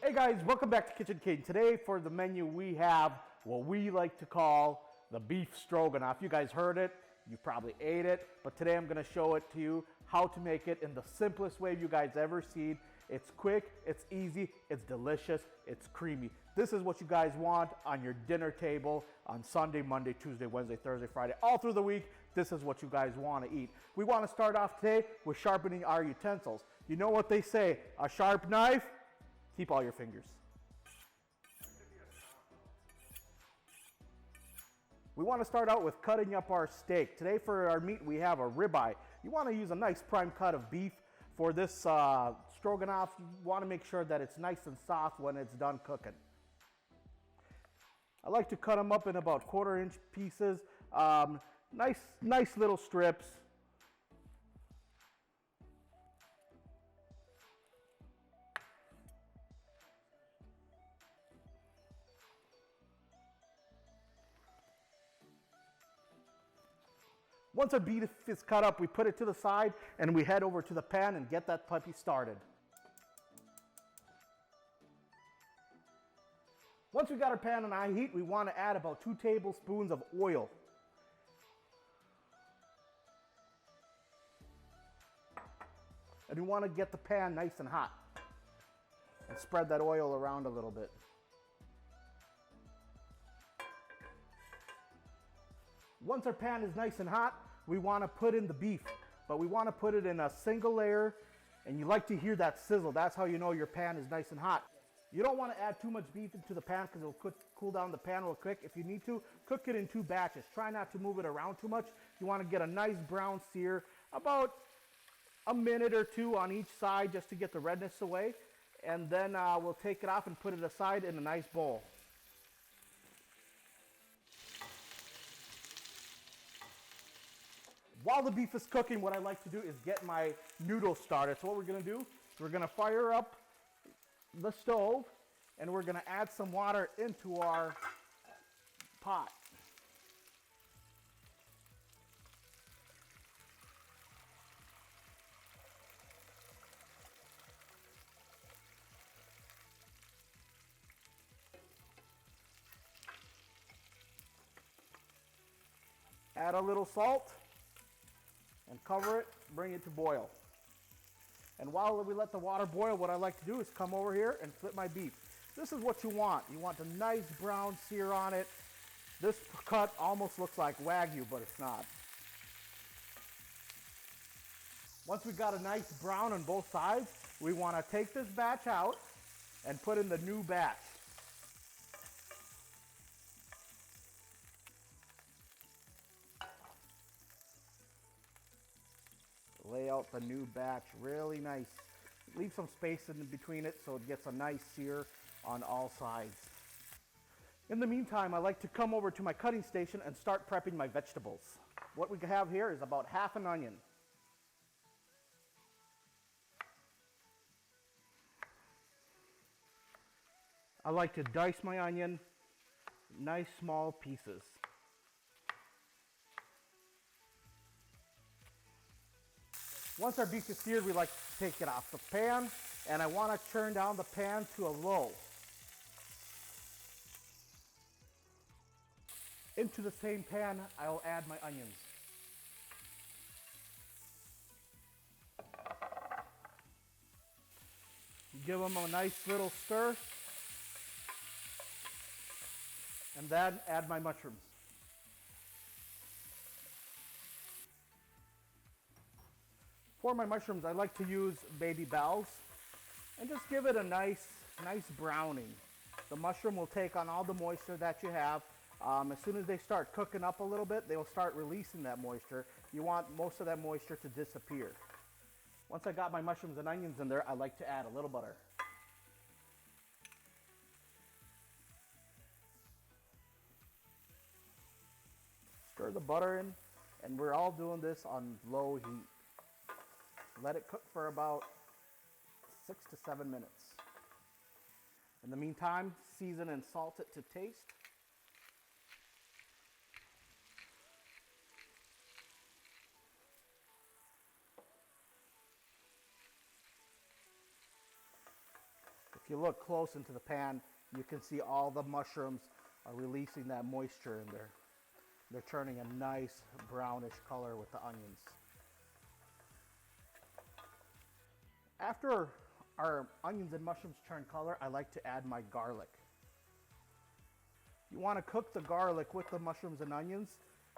Hey guys, welcome back to Kitchen King. Today for the menu we have what we like to call the beef stroganoff. You guys heard it, you probably ate it, but today I'm gonna show it to you how to make it in the simplest way you guys ever seen. It's quick, it's easy, it's delicious, it's creamy. This is what you guys want on your dinner table on Sunday, Monday, Tuesday, Wednesday, Thursday, Friday, all through the week. This is what you guys want to eat. We want to start off today with sharpening our utensils. You know what they say, a sharp knife, keep all your fingers. We want to start out with cutting up our steak. Today for our meat we have a ribeye. You want to use a nice prime cut of beef. For this stroganoff, you want to make sure that it's nice and soft when it's done cooking. I like to cut them up in about 1/4 inch pieces. Nice little strips. Once our beef is cut up, we put it to the side and we head over to the pan and get that puppy started. Once we got our pan on high heat, we want to add about 2 tablespoons of oil. And we want to get the pan nice and hot. And spread that oil around a little bit. Once our pan is nice and hot, we want to put in the beef, but we want to put it in a single layer, and you like to hear that sizzle. That's how you know your pan is nice and hot. You don't want to add too much beef into the pan because it'll cool down the pan real quick. If you need to, cook it in 2 batches. Try not to move it around too much. You want to get a nice brown sear, about a minute or 2 on each side just to get the redness away, and then we'll take it off and put it aside in a nice bowl. While the beef is cooking, what I like to do is get my noodles started. So what we're gonna do, we're gonna fire up the stove and we're gonna add some water into our pot. Add a little salt and cover it, bring it to boil. And while we let the water boil, what I like to do is come over here and flip my beef. This is what you want. You want a nice brown sear on it. This cut almost looks like Wagyu, but it's not. Once we got a nice brown on both sides, we want to take this batch out and put in the new batch. Lay out the new batch really nice. Leave some space in between it so it gets a nice sear on all sides. In the meantime, I like to come over to my cutting station and start prepping my vegetables. What we have here is about half an onion. I like to dice my onion nice small pieces. Once our beef is seared, we like to take it off the pan, and I want to turn down the pan to a low. Into the same pan, I'll add my onions. Give them a nice little stir, and then add my mushrooms. For my mushrooms, I like to use baby bells and just give it a nice browning. The mushroom will take on all the moisture that you have. As soon as they start cooking up a little bit, they will start releasing that moisture. You want most of that moisture to disappear. Once I got my mushrooms and onions in there, I like to add a little butter. Stir the butter in, and we're all doing this on low heat. Let it cook for about 6 to 7 minutes. In the meantime, season and salt it to taste. If you look close into the pan, you can see all the mushrooms are releasing that moisture in there. They're turning a nice brownish color with the onions. After our onions and mushrooms turn color, I like to add my garlic. You want to cook the garlic with the mushrooms and onions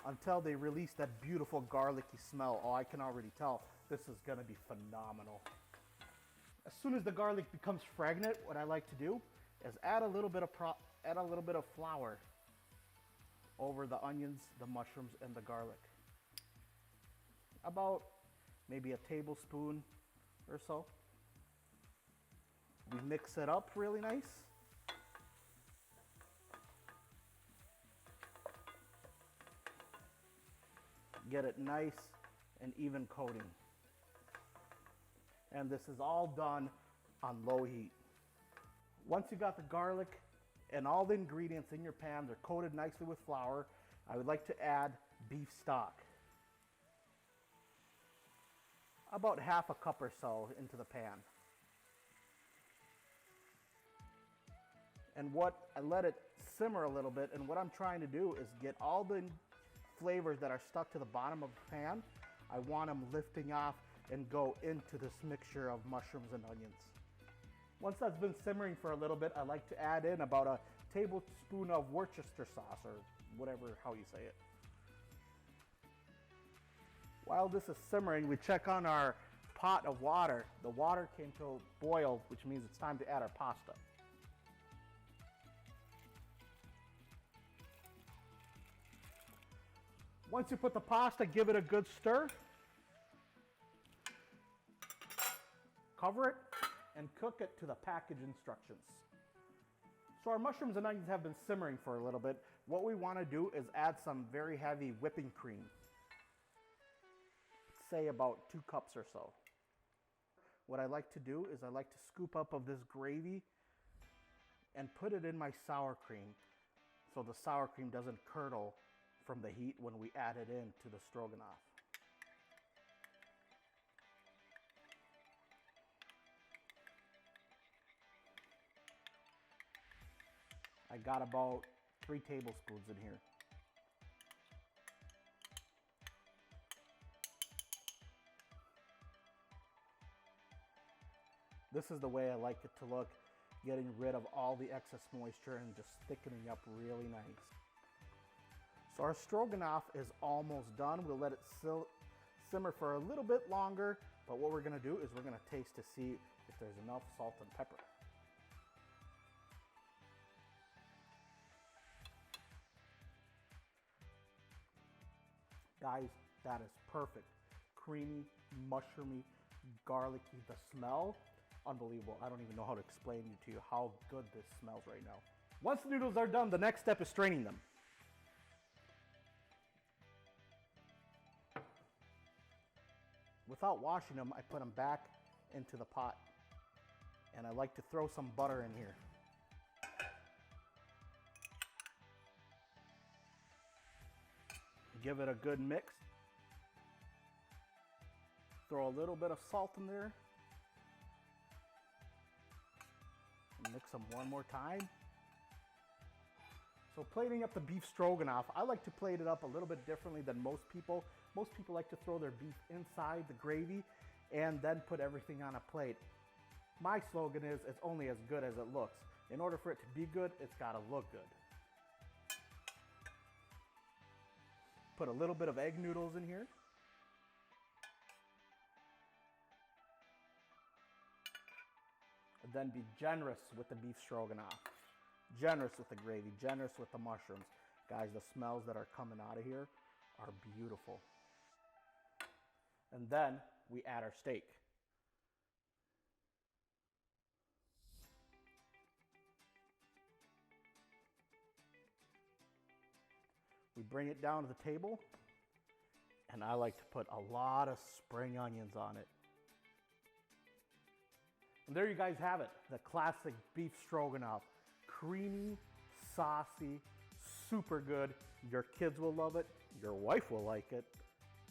until they release that beautiful garlicky smell. Oh, I can already tell this is going to be phenomenal. As soon as the garlic becomes fragrant, what I like to do is add a little bit of flour over the onions, the mushrooms, and the garlic. About maybe a tablespoon or so. We mix it up really nice. Get it nice and even coating. And this is all done on low heat. Once you got the garlic and all the ingredients in your pan, they're coated nicely with flour, I would like to add beef stock. About half a cup or so into the pan. And I let it simmer a little bit, and what I'm trying to do is get all the flavors that are stuck to the bottom of the pan. I want them lifting off and go into this mixture of mushrooms and onions. Once that's been simmering for a little bit, I like to add in about a tablespoon of Worcester sauce, or whatever, how you say it. While this is simmering, we check on our pot of water. The water came to a boil, which means it's time to add our pasta. Once you put the pasta, give it a good stir. Cover it and cook it to the package instructions. So our mushrooms and onions have been simmering for a little bit. What we want to do is add some very heavy whipping cream. Say about 2 cups or so. What I like to do is I like to scoop up of this gravy and put it in my sour cream so the sour cream doesn't curdle from the heat when we add it into the stroganoff. I got about 3 tablespoons in here. This is the way I like it to look, getting rid of all the excess moisture and just thickening up really nice. So our stroganoff is almost done. We'll let it simmer for a little bit longer, but what we're gonna do is we're gonna taste to see if there's enough salt and pepper. Guys, that is perfect. Creamy, mushroomy, garlicky, the smell, unbelievable. I don't even know how to explain to you how good this smells right now. Once the noodles are done, the next step is straining them. Without washing them, I put them back into the pot. And I like to throw some butter in here. Give it a good mix. Throw a little bit of salt in there. Mix them one more time. So plating up the beef stroganoff, I like to plate it up a little bit differently than most people. Most people like to throw their beef inside the gravy and then put everything on a plate. My slogan is, it's only as good as it looks. In order for it to be good, it's got to look good. Put a little bit of egg noodles in here. And then be generous with the beef stroganoff. Generous with the gravy, generous with the mushrooms. Guys, the smells that are coming out of here are beautiful. And then we add our steak. We bring it down to the table, and I like to put a lot of spring onions on it. And there you guys have it, the classic beef stroganoff. Creamy, saucy, super good. Your kids will love it, your wife will like it,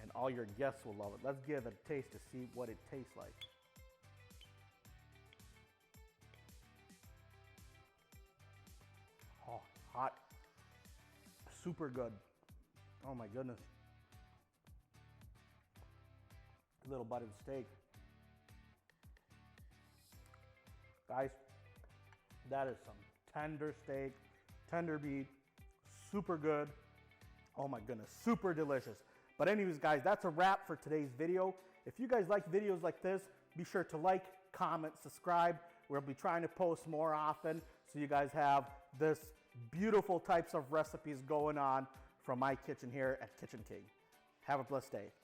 and all your guests will love it. Let's give it a taste to see what it tastes like. hot. Super good. Oh my goodness. A little bite of steak. Guys, that is some tender steak, tender meat, super good. Oh my goodness, super delicious. But anyways, guys, that's a wrap for today's video. If you guys like videos like this, be sure to like, comment, subscribe. We'll be trying to post more often so you guys have this beautiful types of recipes going on from my kitchen here at Kitchen King. Have a blessed day.